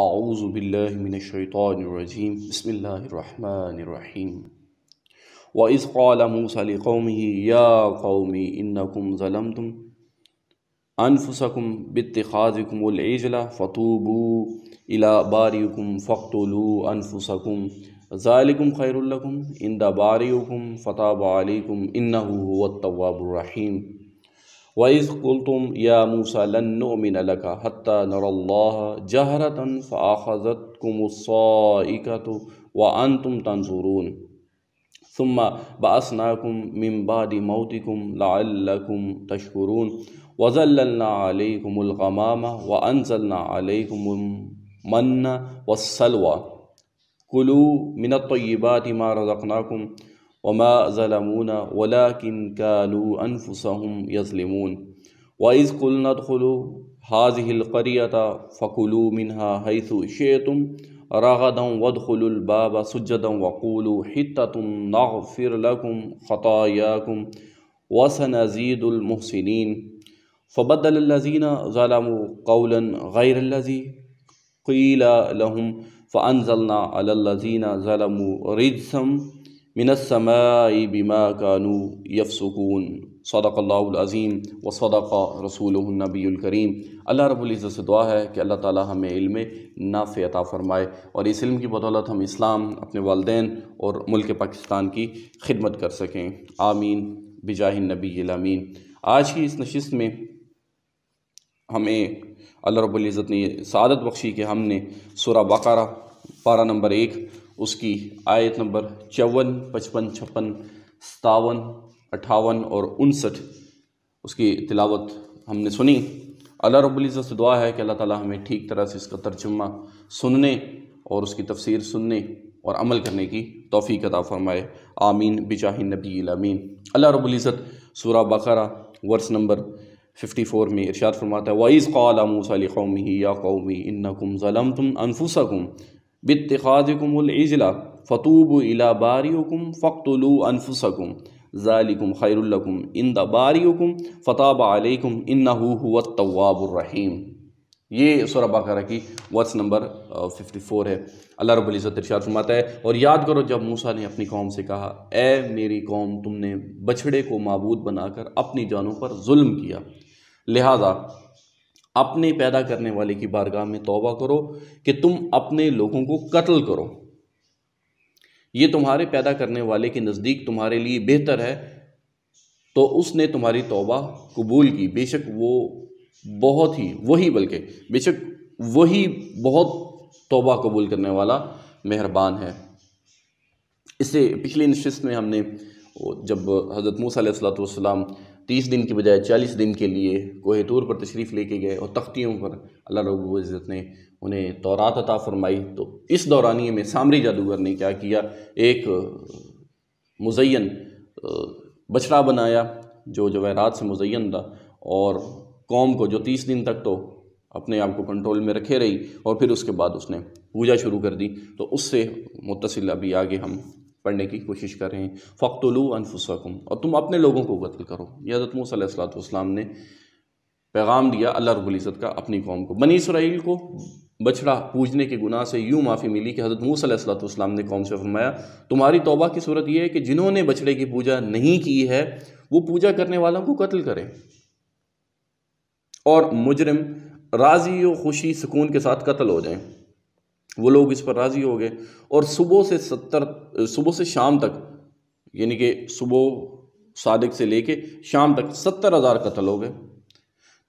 اعوذ باللہ من الشیطان الرجیم بسم اللہ الرحمن الرحیم وَإِذْ قَالَ مُوسَىٰ لِقَوْمِهِ يَا قَوْمِ إِنَّكُمْ ظَلَمْتُمْ أَنفُسَكُمْ بِاتِّخَاذِكُمُ الْعِجْلَ فَتُوبُوا إِلَىٰ بَارِئِكُمْ فَاقْتُلُوا أَنفُسَكُمْ ذَٰلِكُمْ خَيْرٌ لَكُمْ عِندَ بَارِئِكُمْ فَتَابَ عَلَيْكُمْ إِنَّهُ هُوَ التَّوَّابُ الرَّحِيمُ وَإِذْ قُلْتُمْ يَا مُوسَىٰ لَن نُّؤْمِنَ لَكَ حَتَّىٰ نَرَى اللَّهَ جَهْرَةً فَأَخَذَتْكُمُ الصَّاعِقَةُ وَأَنتُمْ تَنظُرُونَ ثم بعثناكم من بعد موتكم لعلكم تشكرون وظللنا عليكم الغمام وأنزلنا عليكم المن والسلوى كلوا من الطيبات ما رزقناكم وما ظلمونا ولكن كانوا أنفسهم يظلمون وإذ قلنا ادخلوا هذه القرية فكلوا منها حيث شئتم رغدا وادخلوا الباب سجدا وقولوا حطة نغفر لكم خطاياكم وسنزيد المحسنين فبدل الذين ظلموا قولا غير الذي قيل لهم فأنزلنا على الذين ظلموا رجزا من السماء بما كانوا يفسقون صدق اللہ العظیم وصدق رسولہ النبی الکریم۔ اللہ رب العزت سے دعا ہے کہ اللہ تعالی ہمیں علم نافع عطا فرمائے اور اس علم کی بدولت ہم اسلام، اپنے والدین اور ملک پاکستان کی خدمت کر سکیں، آمین بجاہ النبی الامین۔ آج کی اس نشست میں ہمیں اللہ رب العزت نے سعادت بخشی کہ ہم نے سورہ بقرہ پارہ نمبر 1 اس کی آیت نمبر 54، 55، 56، 57، 58 اور 59 اس کی تلاوت ہم نے سنی۔ اللہ رب العزت سے دعا ہے کہ اللہ تعالی ہمیں ٹھیک طرح سے اس کا ترجمہ سننے اور اس کی تفسیر سننے اور عمل کرنے کی توفیق عطا فرمائے، آمین بجاہ النبی الامین۔ اللہ رب العزت سورہ بقرہ ورس نمبر 54 میں ارشاد فرماتا ہے وَإِذْ قَالَ مُوسَىٰ لِقَوْمِهِ يَا قَوْمِ إِنَّكُمْ ظَلَمْتُمْ أَنفُسَكُمْ بِاتِّخَاذِكُمُ الْعِجْلَ فَتُوبُوا إِلَىٰ بَارِئِكُمْ فَاقْتُلُوا أَنفُسَكُمْ ذَٰلِكُمْ خَيْرٌ لَكُمْ عِندَ بَارِئِكُمْ فَتَابَ عَلَيْكُمْ إِنَّهُ هُوَ التَّوَّابُ الرَّحِيمُ۔ یہ سورہ بقرہ کی ورس نمبر 54 ہے۔ اللہ رب العزت ارشاد فرماتا ہے اور یاد کرو جب موسیٰ نے اپنی قوم سے کہا اے میری قوم تم نے بچھڑے کو معبود بنا کر اپنی جانوں پر ظلم کیا، لہذا اپنے پیدا کرنے والے کی بارگاہ میں توبہ کرو کہ تم اپنے لوگوں کو قتل کرو، یہ تمہارے پیدا کرنے والے کے نزدیک تمہارے لیے بہتر ہے، تو اس نے تمہاری توبہ قبول کی، بے شک وہ وہی بہت توبہ قبول کرنے والا مہربان ہے۔ اس سے پچھلی نشست میں ہم نے جب حضرت موسیٰ علیہ السلام 30 دن کی بجائے 40 دن کے لیے کوہ طور پر تشریف لے کے گئے اور تختیوں پر اللہ رب العزت نے انہیں تورات عطا فرمائی، تو اس دورانیے میں سامری جادوگر نے کیا کیا، ایک مزین بچڑا بنایا جو جواہرات سے مزین تھا، اور قوم کو جو 30 دن تک تو اپنے آپ کو کنٹرول میں رکھے رہی، اور پھر اس کے بعد اس نے پوجا شروع کر دی۔ تو اس سے متصل ابھی آگے ہم پڑھنے کی کوشش کر رہے ہیں فَاقْتُلُوا أَنفُسَكُمْ، اور تم اپنے لوگوں کو قتل کرو۔ یہ حضرت موسیٰ علیہ السلام نے پیغام دیا اللہ رب العزت کا اپنی قوم کو۔ بنی اسرائیل کو بچڑا پوجنے کے گناہ سے یوں معافی ملی کہ حضرت موسیٰ علیہ السلام نے قوم سے فرمایا تمہاری توبہ کی صورت یہ ہے کہ جنہوں نے بچڑے کی پوجا نہیں کی ہے وہ پوجا کرنے والوں کو قتل کریں، اور مجرم راضی و خوشی سکون کے ساتھ قتل ہو جائیں۔ وہ لوگ اس پر راضی ہو گئے، اور صبح سے شام تک، یعنی کہ صبح صادق سے لے کے شام تک 70,000 قتل ہو گئے۔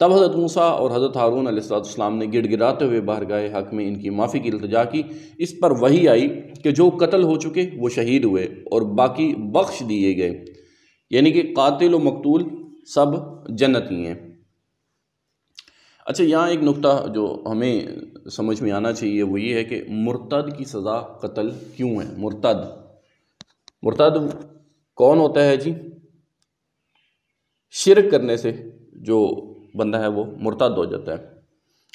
تب حضرت موسیٰ اور حضرت ہارون علیہ السلام نے گڑ گڑاتے ہوئے بارگاہ حق میں ان کی معافی کی التجا کی۔ اس پر وحی آئی کہ جو قتل ہو چکے وہ شہید ہوئے اور باقی بخش دیے گئے، یعنی کہ قاتل و مقتول سب جنتی ہیں۔ اچھا، یہاں ایک نقطہ جو ہمیں سمجھ میں آنا چاہیے وہ یہ ہے کہ مرتد کی سزا قتل کیوں ہے؟ مرتد کون ہوتا ہے جی؟ شرک کرنے سے جو بندہ ہے وہ مرتد ہو جاتا ہے،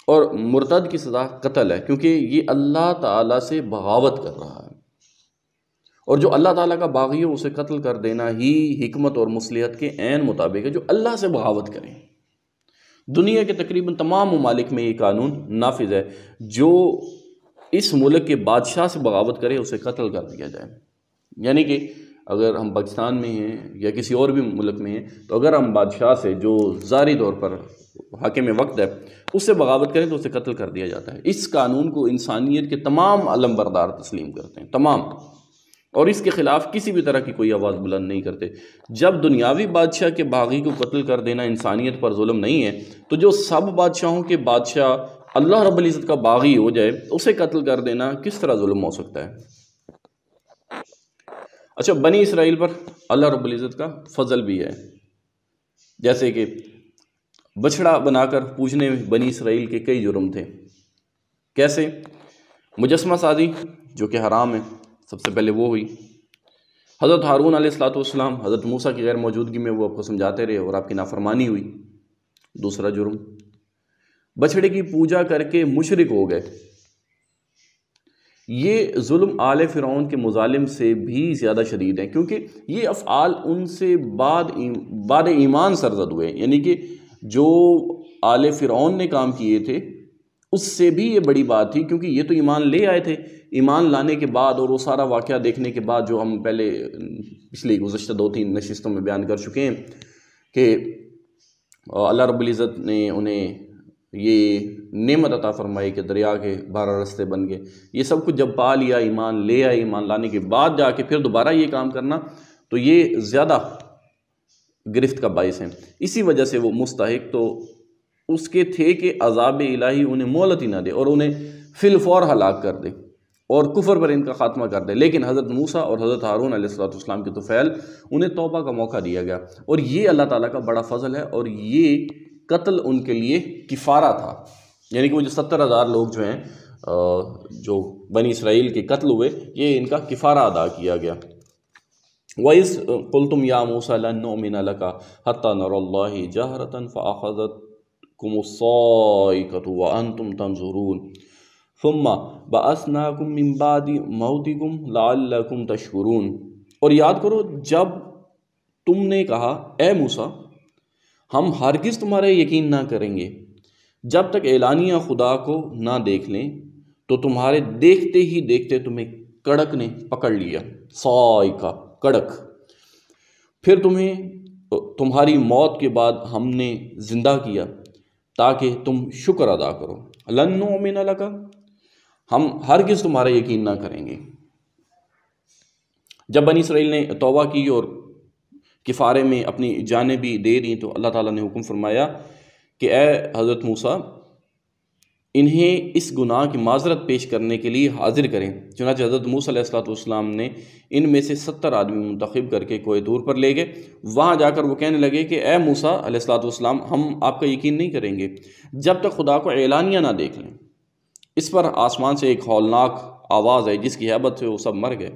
اور مرتد کی سزا قتل ہے کیونکہ یہ اللہ تعالیٰ سے بغاوت کر رہا ہے، اور جو اللہ تعالیٰ کا باغی ہے اسے قتل کر دینا ہی حکمت اور مصلحت کے عین مطابق ہے۔ جو اللہ سے بغاوت کریں، دنیا کے تقریباً تمام ممالک میں یہ قانون نافذ ہے، جو اس ملک کے بادشاہ سے بغاوت کرے اسے قتل کر دیا جائے۔ یعنی کہ اگر ہم پاکستان میں ہیں یا کسی اور بھی ملک میں ہیں تو اگر ہم بادشاہ سے جو ظاہری طور پر حاکم وقت ہے اس سے بغاوت کریں تو اسے قتل کر دیا جاتا ہے۔ اس قانون کو انسانیت کے تمام علم بردار تسلیم کرتے ہیں، تمام، اور اس کے خلاف کسی بھی طرح کی کوئی آواز بلند نہیں کرتے۔ جب دنیاوی بادشاہ کے باغی کو قتل کر دینا انسانیت پر ظلم نہیں ہے تو جو سب بادشاہوں کے بادشاہ اللہ رب العزت کا باغی ہو جائے اسے قتل کر دینا کس طرح ظلم ہو سکتا ہے؟ اچھا، بنی اسرائیل پر اللہ رب العزت کا فضل بھی ہے، جیسے کہ بچڑا بنا کر پوجنے میں بنی اسرائیل کے کئی جرم تھے۔ کیسے؟ مجسمہ سازی جو کہ حرام ہے، سب سے پہلے وہ ہوئی۔ حضرت ہارون علیہ السلام حضرت موسیٰ کی غیر موجودگی میں وہ آپ کو سمجھاتے رہے اور آپ کی نافرمانی ہوئی، دوسرا جرم۔ بچڑے کی پوجا کر کے مشرک ہو گئے، یہ ظلم آل فرعون کے مظالم سے بھی زیادہ شدید ہے، کیونکہ یہ افعال ان سے بعد ایمان سرزد ہوئے، یعنی کہ جو آل فرعون نے کام کیے تھے اس سے بھی یہ بڑی بات تھی، کیونکہ یہ تو ایمان لے آئے تھے۔ ایمان لانے کے بعد اور وہ سارا واقعہ دیکھنے کے بعد جو ہم پہلے پچھلی گزشتہ 2-3 نشستوں میں بیان کر چکے ہیں کہ اللہ رب العزت نے انہیں یہ نعمت عطا فرمائی کہ دریا کے 12 رستے بن گئے، یہ سب کچھ جب پا لیا، ایمان لے آئے، ایمان لانے کے بعد جا کے پھر دوبارہ یہ کام کرنا تو یہ زیادہ گرفت کا باعث ہے۔ اسی وجہ سے وہ مستحق تو اس کے تھے کہ عذاب الہی انہیں مہلت ہی نہ دے اور انہیں فی الفور ہلاک کر دے اور کفر پر ان کا خاتمہ کر دے، لیکن حضرت موسیٰ اور حضرت ہارون علیہ السلام کے طفیل انہیں توبہ کا موقع دیا گیا، اور یہ اللہ تعالیٰ کا بڑا فضل ہے، اور یہ قتل ان کے لیے کفارہ تھا۔ یعنی کہ وہ جو 70,000 لوگ جو ہیں جو بنی اسرائیل کے قتل ہوئے، یہ ان کا کفارہ ادا کیا گیا۔ وَإِذْ قُلْتُمْ يَا مُوسَىٰ لَن نُّؤْمِنَ لَكَ حَتَّىٰ نَرَى اللَّهَ جَهْرَةً فَأَخَذَتْكُمُ الصَّاعِقَةُ وَأَنْتُمْ تَنظُرُونَ ثُمَّ بَعَثْنَاكُم مِّن بَعْدِ مَوْتِكُمْ لَعَلَّكُمْ تَشْكُرُونَ۔ اور یاد کرو جب تم نے کہا اے موسیٰ ہم ہرگز تمہارے یقین نہ کریں گے جب تک اعلانیہ خدا کو نہ دیکھ لیں، تو تمہارے دیکھتے ہی دیکھتے تمہیں کڑک نے پکڑ لیا، صاعقہ، کڑک، پھر تمہیں تمہاری موت کے بعد ہم نے زندہ کیا تاکہ تم شکر ادا کرو۔ لن نؤمن لک، ہم ہرگز تمہارا یقین نہ کریں گے۔ جب بنی اسرائیل نے توبہ کی اور کفارے میں اپنی جانیں بھی دے دیں تو اللہ تعالیٰ نے حکم فرمایا کہ اے حضرت موسیٰ انہیں اس گناہ کی معذرت پیش کرنے کے لیے حاضر کریں۔ چنانچہ حضرت موسیٰ علیہ السلام نے ان میں سے 70 آدمی منتخب کر کے کوہ طور پر لے گئے۔ وہاں جا کر وہ کہنے لگے کہ اے موسیٰ علیہ السلام ہم آپ کا یقین نہیں کریں گے جب تک خدا کو اعلانیہ نہ دیکھ لیں۔ اس پر آسمان سے ایک ہولناک آواز ہے جس کی ہیبت سے وہ سب مر گئے۔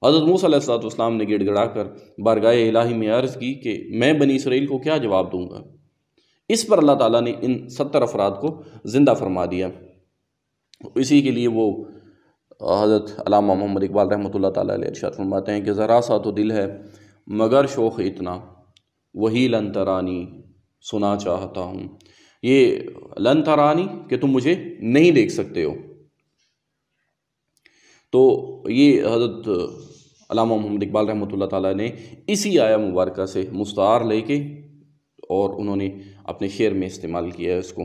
حضرت موسیٰ علیہ السلام نے گڑ گڑا کر بارگاہ الہی میں عرض کی کہ میں بنی اسرائیل کو کیا جواب دوں گا؟ اس پر اللہ تعالیٰ نے ان 70 افراد کو زندہ فرما دیا۔ اسی کے لیے وہ حضرت علامہ محمد اقبال رحمۃ اللہ تعالیٰ علیہ ارشاد فرماتے ہیں کہ ذرا سا تو دل ہے مگر شوق اتنا، وہی لن ترانی سنا چاہتا ہوں۔ یہ لن ترانی کہ تم مجھے نہیں دیکھ سکتے ہو، تو یہ حضرت علامہ محمد اقبال رحمۃ اللہ تعالیٰ نے اسی آیہ مبارکہ سے مستعار لے کے اور انہوں نے اپنے شعر میں استعمال کیا ہے اس کو۔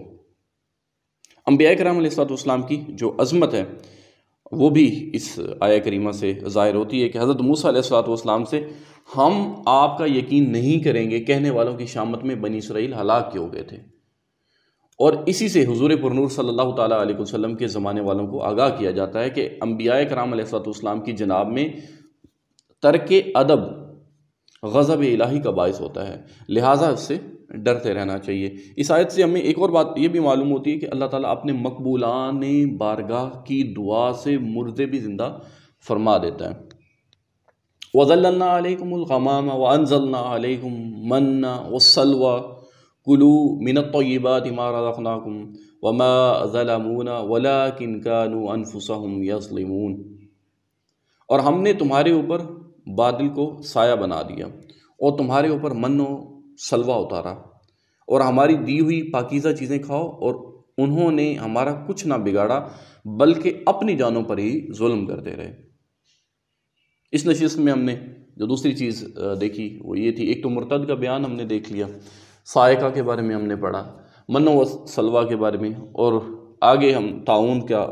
انبیاء کرام علیہ السلام کی جو عظمت ہے وہ بھی اس آیہ کریمہ سے ظاہر ہوتی ہے کہ حضرت موسیٰ علیہ السلام سے ہم آپ کا یقین نہیں کریں گے کہنے والوں کی شامت میں بنی اسرائیل ہلاک کے ہو گئے تھے، اور اسی سے حضور پرنور صلی اللہ تعالیٰ علیہ وسلم کے زمانے والوں کو آگاہ کیا جاتا ہے کہ انبیاء کرام علیہ السلام کی جناب میں ترک ادب غضب الہی کا باعث ہوتا ہے، لہٰذا اس سے ڈرتے رہنا چاہیے۔ اس آیت سے ہمیں ایک اور بات یہ بھی معلوم ہوتی ہے کہ اللہ تعالیٰ اپنے مقبولان بارگاہ کی دعا سے مردے بھی زندہ فرما دیتا ہے۔ وَظَلَّلْنَا عَلَيْكُمُ الْغَمَامَ وَأَنزَلْنَا عَلَيْكُمْ مَنَّ وَالسَّلْوَىٰ كُلُوا مِنَ الطَّيِّبَاتِ مَا رَزَقْنَاكُمْ وَمَا ظَلَمُونَا وَلَٰكِنْ كَانُوا أَنفُسَهُمْ يَظْلِمُونَ۔ اور ہم نے تمہارے اوپر بادل کو سایہ بنا دیا اور تمہارے اوپر من و سلوہ اتارا، اور ہماری دی ہوئی پاکیزہ چیزیں کھاؤ اور انہوں نے ہمارا کچھ نہ بگاڑا بلکہ اپنی جانوں پر ہی ظلم کرتے رہے۔ اس نشست میں ہم نے جو دوسری چیز دیکھی وہ یہ تھی، ایک تو مرتد کا بیان ہم نے دیکھ لیا، صائقہ کے بارے میں ہم نے پڑھا، من و سلوہ کے بارے میں، اور آگے ہم تعاون کا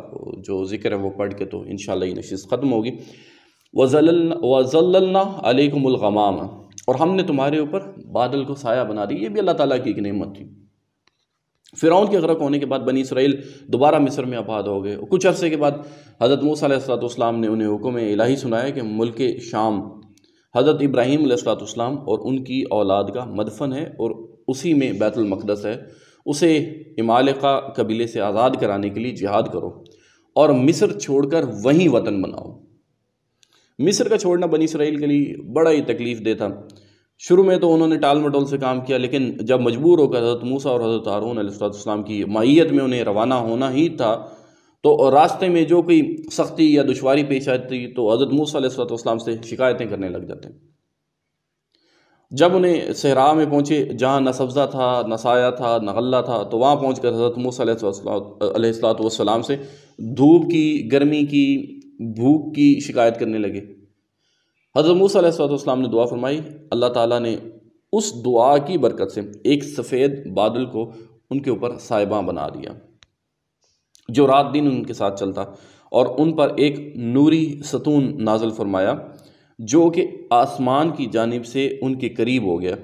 جو ذکر ہے وہ پڑھ کے تو انشاءاللہ یہ نشست ختم ہوگی۔ وَظَلَّلْنَا عَلَيْكُمُ الْغَمَامَ، اور ہم نے تمہارے اوپر بادل کو سایہ بنا دی، یہ بھی اللہ تعالیٰ کی ایک نعمت تھی۔ فرعون کے غرق ہونے کے بعد بنی اسرائیل دوبارہ مصر میں آباد ہو گئے۔ کچھ عرصے کے بعد حضرت موسیٰ علیہ السلام نے انہیں حکم الہی سنایا کہ ملک شام حضرت ابراہیم علیہ السلام اور ان کی اولاد کا مدفن ہے، اور اسی میں بیت المقدس ہے، اسے عمالقہ قبیلے سے آزاد کرانے کے لیے جہاد کرو اور مصر چھوڑ کر وہیں وطن بناؤ۔ مصر کا چھوڑنا بنی اسرائیل کے لیے بڑا ہی تکلیف دہ تھا۔ شروع میں تو انہوں نے ٹال مٹول سے کام کیا، لیکن جب مجبور ہو کر حضرت موسیٰ اور حضرت ہارون علیہ السلام کی معیت میں انہیں روانہ ہونا ہی تھا، تو راستے میں جو کوئی سختی یا دشواری پیش آتی تو حضرت موسیٰ علیہ السلام سے شکایتیں کرنے لگ جاتے۔ جب انہیں صحرا میں پہنچے جہاں نہ سبزہ تھا، نہ سایہ تھا، نہ غلہ تھا، تو وہاں پہنچ کر حضرت موسیٰ علیہ السلام سے دھوپ کی، گرمی کی، بھوک کی شکایت کرنے لگے۔ حضرت موسیٰ علیہ السلام نے دعا فرمائی، اللہ تعالیٰ نے اس دعا کی برکت سے ایک سفید بادل کو ان کے اوپر سائباں بنا دیا جو رات دن ان کے ساتھ چلتا، اور ان پر ایک نوری ستون نازل فرمایا جو کہ آسمان کی جانب سے ان کے قریب ہو گیا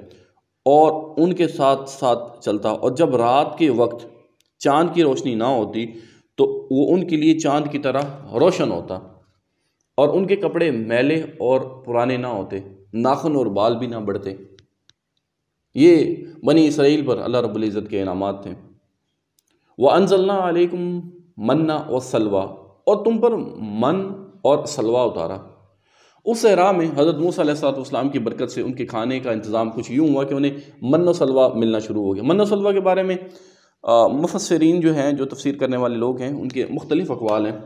اور ان کے ساتھ ساتھ چلتا، اور جب رات کے وقت چاند کی روشنی نہ ہوتی تو وہ ان کے لیے چاند کی طرح روشن ہوتا، اور ان کے کپڑے میلے اور پرانے نہ ہوتے، ناخن اور بال بھی نہ بڑھتے۔ یہ بنی اسرائیل پر اللہ رب العزت کے انعامات تھے۔ وَأَنزَلْنَا عَلَيْكُمْ مَنَّ وَالسَّلْوَىٰ، اور تم پر من اور سلوہ اتارا۔ اس صحرا میں حضرت موسیٰ علیہ السلام کی برکت سے ان کے کھانے کا انتظام کچھ یوں ہوا کہ انہیں من و سلوہ ملنا شروع ہو گیا۔ من و سلوہ کے بارے میں مفسرین جو ہیں، جو تفسیر کرنے والے لوگ ہیں، ان کے مختلف اقوال ہیں۔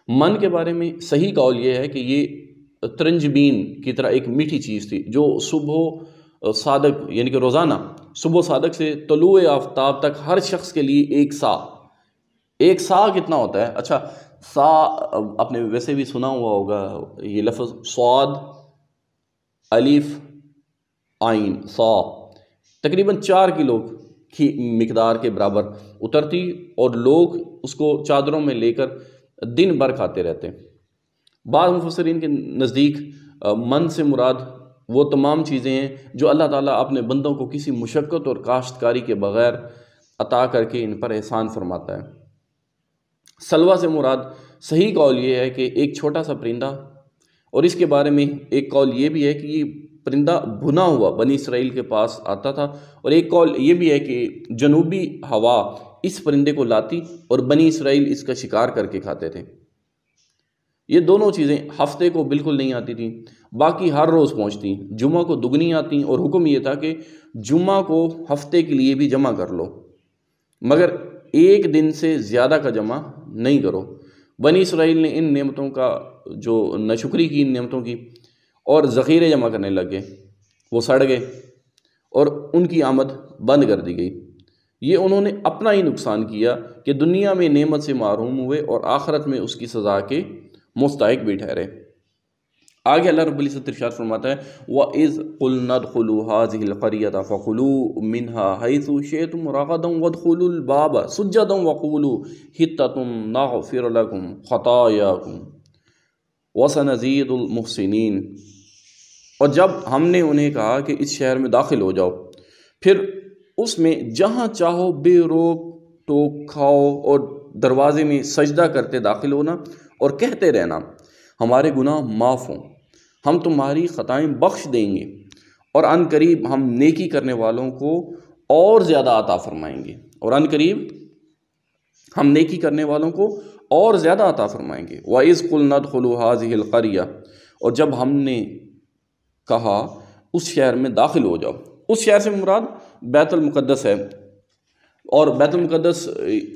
من کے بارے میں صحیح قول یہ ہے کہ یہ ترنجبین کی طرح ایک میٹھی چیز تھی جو صبح صادق یعنی کہ روزانہ صبح صادق سے طلوع آفتاب تک ہر شخص کے لیے ایک سا کتنا ہوتا ہے؟ اچھا، سا آپ نے ویسے بھی سنا ہوا ہوگا یہ لفظ، صاد الف عین سا، تقریباً 4 کلو کی مقدار کے برابر اترتی، اور لوگ اس کو چادروں میں لے کر دن بھر کھاتے رہتے۔ بعض مفسرین کے نزدیک من سے مراد وہ تمام چیزیں ہیں جو اللہ تعالیٰ اپنے بندوں کو کسی مشقت اور کاشتکاری کے بغیر عطا کر کے ان پر احسان فرماتا ہے۔ سلوہ سے مراد صحیح قول یہ ہے کہ ایک چھوٹا سا پرندہ، اور اس کے بارے میں ایک قول یہ بھی ہے کہ یہ پرندہ بھنا ہوا بنی اسرائیل کے پاس آتا تھا، اور ایک قول یہ بھی ہے کہ جنوبی ہوا اس پرندے کو لاتی اور بنی اسرائیل اس کا شکار کر کے کھاتے تھے۔ یہ دونوں چیزیں ہفتے کو بالکل نہیں آتی تھیں، باقی ہر روز پہنچتی، جمعہ کو دگنی آتی، اور حکم یہ تھا کہ جمعہ کو ہفتے کے لیے بھی جمع کر لو، مگر ایک دن سے زیادہ کا جمع نہیں کرو۔ بنی اسرائیل نے ان نعمتوں کا جو ناشکری کی، ان نعمتوں کی، اور ذخیرے جمع کرنے لگے، وہ سڑ گئے اور ان کی آمد بند کر دی گئی۔ یہ انہوں نے اپنا ہی نقصان کیا کہ دنیا میں نعمت سے محروم ہوئے اور آخرت میں اس کی سزا کے مستحق بھی ٹھہرے۔ آگے اللہ رب العزت ارشاد فرماتا ہے وَإِذْ قُلْنَا ادْخُلُوا هَٰذِهِ الْقَرْيَةَ فَكُلُوا مِنْهَا حَيْثُ شِئْتُمْ رَغَدًا وَادْخُلُوا الْبَابَ سُجَّدًا وَقُولُوا حِطَّةٌ نَغْفِرْ لَكُمْ خَطَايَاكُمْ وَسَنَزِيدُ الْمُحْسِنِينَ، اور جب ہم نے انہیں کہا کہ اس شہر میں داخل ہو جاؤ، پھر اس میں جہاں چاہو بے روک ٹوک کھاؤ، اور دروازے میں سجدہ کرتے داخل ہونا اور کہتے رہنا ہمارے گناہ معاف ہوں، ہم تمہاری خطائیں بخش دیں گے، اور عن قریب ہم نیکی کرنے والوں کو اور زیادہ عطا فرمائیں گے، اور عن قریب ہم نیکی کرنے والوں کو اور زیادہ عطا فرمائیں گے۔ وَإِذْ قُلْنَا ادْخُلُوا هَٰذِهِ الْقَرْيَةَ، اور جب ہم نے کہا اس شہر میں داخل ہو جاؤ، اس شہر سے مراد بیت المقدس ہے، اور بیت المقدس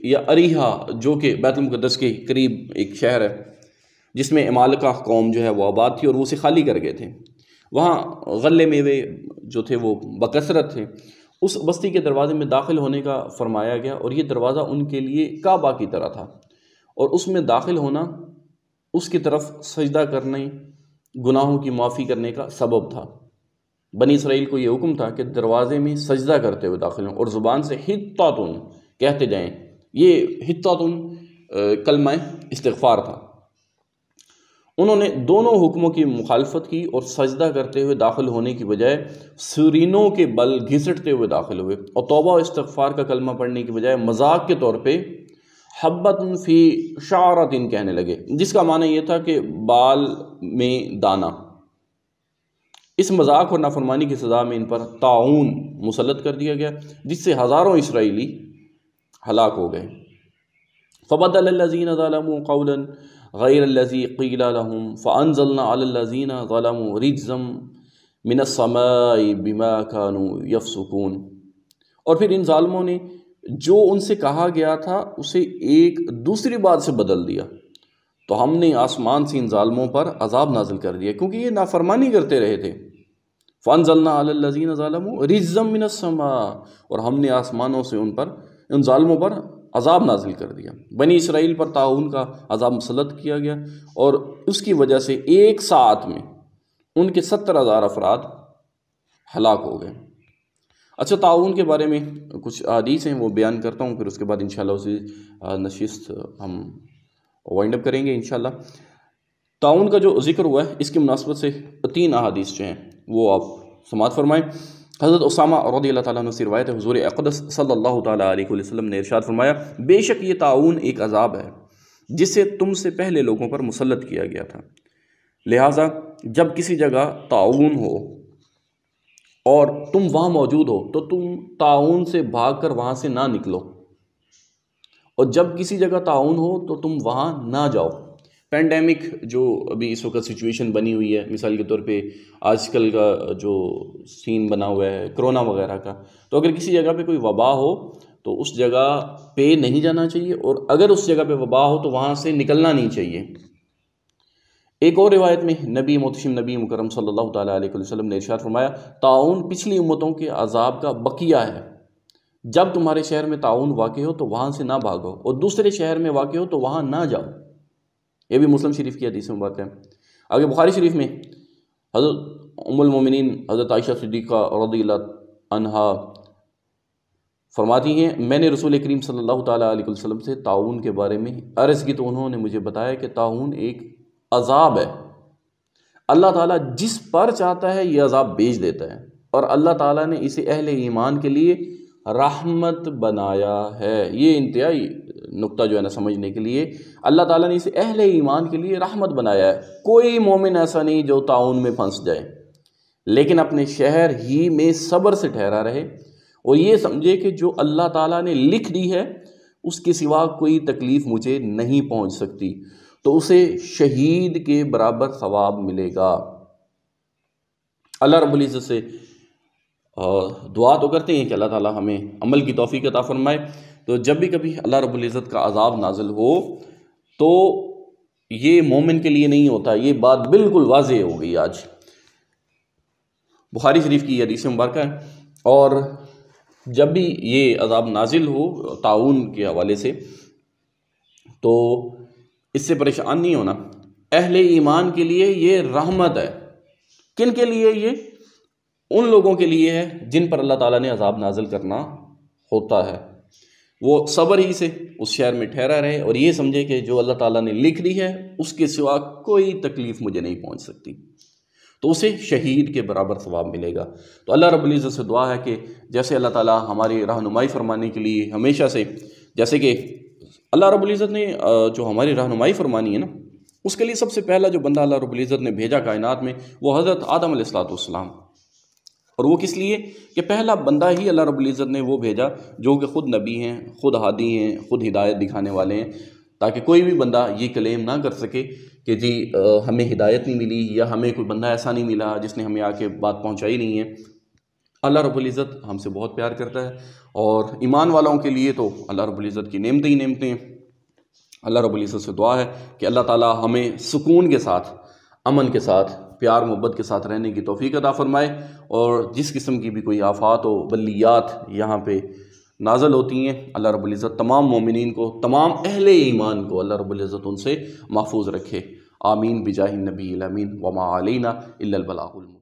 یا اریحا جو کہ بیت المقدس کے قریب ایک شہر ہے جس میں عمالقہ قوم جو ہے وہ آباد تھی، اور وہ اسے خالی کر گئے تھے۔ وہاں غلے میوے جو تھے وہ بکثرت تھے، اس بستی کے دروازے میں داخل ہونے کا فرمایا گیا، اور یہ دروازہ ان کے لیے کعبہ کی طرح تھا، اور اس میں داخل ہونا اس کی طرف سجدہ کرنے، گناہوں کی معافی کرنے کا سبب تھا۔ بنی اسرائیل کو یہ حکم تھا کہ دروازے میں سجدہ کرتے ہوئے داخل ہوں اور زبان سے حطۃ کہتے جائیں۔ یہ حطۃ کلمہ استغفار تھا۔ انہوں نے دونوں حکموں کی مخالفت کی اور سجدہ کرتے ہوئے داخل ہونے کی بجائے سرینوں کے بل گھسٹتے ہوئے داخل ہوئے، اور توبہ و استغفار کا کلمہ پڑھنے کی بجائے مذاق کے طور پہ حبۃ فی شعرۃ کہنے لگے، جس کا معنی یہ تھا کہ بال میں دانہ۔ اس مذاق اور نافرمانی کی سزا میں ان پر طاعون مسلط کر دیا گیا، جس سے ہزاروں اسرائیلی ہلاک ہو گئے۔ فبدل الذین ظلموا قولا غیر الذی قیل لهم فانزلنا علی الذین ظلموا رجزا من السماء بما كانوا یفسقون۔ اور پھر ان ظالموں نے جو ان سے کہا گیا تھا اسے ایک دوسری بات سے بدل دیا، تو ہم نے آسمان سے ان ظالموں پر عذاب نازل کر دیا کیونکہ یہ نافرمانی کرتے رہے تھے۔ فانزلنا علی الذین ظلموا رجزا من السماء، اور ہم نے آسمانوں سے ان ظالموں پر عذاب نازل کر دیا۔ بنی اسرائیل پر طاعون کا عذاب مسلط کیا گیا، اور اس کی وجہ سے ایک ساعت میں ان کے 70,000 افراد ہلاک ہو گئے۔ اچھا، طاعون کے بارے میں کچھ احادیث ہیں، وہ بیان کرتا ہوں، پھر اس کے بعد انشاءاللہ اسی نشست ہم وائنڈ اپ کریں گے انشاءاللہ۔ طاعون کا جو ذکر ہوا ہے اس کی مناسبت سے 3 احادیث جو ہیں وہ آپ سماعت فرمائیں۔ حضرت اسامہ رضی اللہ تعالیٰ عنہ سے روایت ہے، حضور اقدس صلی اللہ تعالیٰ علیہ وسلم نے ارشاد فرمایا، بے شک یہ طاعون ایک عذاب ہے جسے تم سے پہلے لوگوں پر مسلط کیا گیا تھا، لہٰذا جب کسی جگہ طاعون ہو اور تم وہاں موجود ہو تو تم طاعون سے بھاگ کر وہاں سے نہ نکلو، اور جب کسی جگہ طاعون ہو تو تم وہاں نہ جاؤ۔ پینڈیمک جو ابھی اس وقت سچویشن بنی ہوئی ہے، مثال کے طور پہ آج کل کا جو سین بنا ہوا ہے کرونا وغیرہ کا، تو اگر کسی جگہ پہ کوئی وبا ہو تو اس جگہ پہ نہیں جانا چاہیے، اور اگر اس جگہ پہ وبا ہو تو وہاں سے نکلنا نہیں چاہیے۔ ایک اور روایت میں نبی محتشم نبی مکرم صلی اللہ تعالیٰ علیہ وسلم نے ارشاد فرمایا، طاعون پچھلی امتوں کے عذاب کا بقیہ ہے، جب تمہارے شہر میں طاعون واقع ہو تو وہاں سے نہ بھاگو، اور دوسرے شہر میں واقع ہو تو وہاں نہ جاؤ۔ یہ بھی مسلم شریف کی حدیث مبارکہ ہے۔ آگے بخاری شریف میں حضرت ام المومنین حضرت عائشہ صدیقہ رضی اللہ عنہا فرماتی ہیں، میں نے رسول کریم صلی اللہ تعالیٰ علیہ وسلم سے طاعون کے بارے میں عرض کی تو انہوں نے مجھے بتایا کہ طاعون ایک عذاب ہے، اللہ تعالیٰ جس پر چاہتا ہے یہ عذاب بھیج دیتا ہے، اور اللہ تعالیٰ نے اسے اہل ایمان کے لیے رحمت بنایا ہے۔ یہ انتہائی نقطہ جو ہے نا سمجھنے کے لیے، اللہ تعالیٰ نے اسے اہل ایمان کے لیے رحمت بنایا ہے۔ کوئی مومن ایسا نہیں جو طاعون میں پھنس جائے، لیکن اپنے شہر ہی میں صبر سے ٹھہرا رہے، اور یہ سمجھے کہ جو اللہ تعالیٰ نے لکھ دی ہے اس کے سوا کوئی تکلیف مجھے نہیں پہنچ سکتی، تو اسے شہید کے برابر ثواب ملے گا۔ اللہ رب العزت سے دعا تو کرتے ہیں کہ اللہ تعالیٰ ہمیں عمل کی توفیق عطا فرمائے۔ تو جب بھی کبھی اللہ رب العزت کا عذاب نازل ہو تو یہ مومن کے لیے نہیں ہوتا، یہ بات بالکل واضح ہو گئی آج۔ بخاری شریف کی یہ حدیث مبارکہ ہے، اور جب بھی یہ عذاب نازل ہو طاعون کے حوالے سے تو اس سے پریشان نہیں ہونا۔ اہل ایمان کے لیے یہ رحمت ہے۔ کن کے لیے؟ یہ ان لوگوں کے لیے ہے جن پر اللہ تعالیٰ نے عذاب نازل کرنا ہوتا ہے، وہ صبر ہی سے اس شہر میں ٹھہرا رہے اور یہ سمجھے کہ جو اللہ تعالیٰ نے لکھ دی ہے اس کے سوا کوئی تکلیف مجھے نہیں پہنچ سکتی، تو اسے شہید کے برابر ثواب ملے گا۔ تو اللہ رب العزت سے دعا ہے کہ جیسے اللہ تعالیٰ ہماری رہنمائی فرمانے کے لیے ہمیشہ سے، جیسے کہ اللہ رب العزت نے جو ہماری رہنمائی فرمانی ہے نا، اس کے لیے سب سے پہلا جو بندہ اللہ رب العزت نے بھیجا کائنات میں وہ حضرت آدم علیہ السلام، اور وہ کس لیے کہ پہلا بندہ ہی اللہ رب العزت نے وہ بھیجا جو کہ خود نبی ہیں، خود ہادی ہیں، خود ہدایت دکھانے والے ہیں، تاکہ کوئی بھی بندہ یہ کلیم نہ کر سکے کہ جی ہمیں ہدایت نہیں ملی یا ہمیں کوئی بندہ ایسا نہیں ملا جس نے ہمیں آ کے بات پہنچائی نہیں ہے۔ اللہ رب العزت ہم سے بہت پیار کرتا ہے، اور ایمان والوں کے لیے تو اللہ رب العزت کی نعمتیں ہی نعمتیں ہیں۔ اللہ رب العزت سے دعا ہے کہ اللہ تعالیٰ ہمیں سکون کے ساتھ، امن کے ساتھ پیار محبت کے ساتھ رہنے کی توفیق عطا فرمائے، اور جس قسم کی بھی کوئی آفات و بلیات یہاں پہ نازل ہوتی ہیں، اللہ رب العزت تمام مومنین کو، تمام اہل ایمان کو اللہ رب العزت ان سے محفوظ رکھے، آمین بجاہ النبی الامین، وما علینا الا البلاغ المبین۔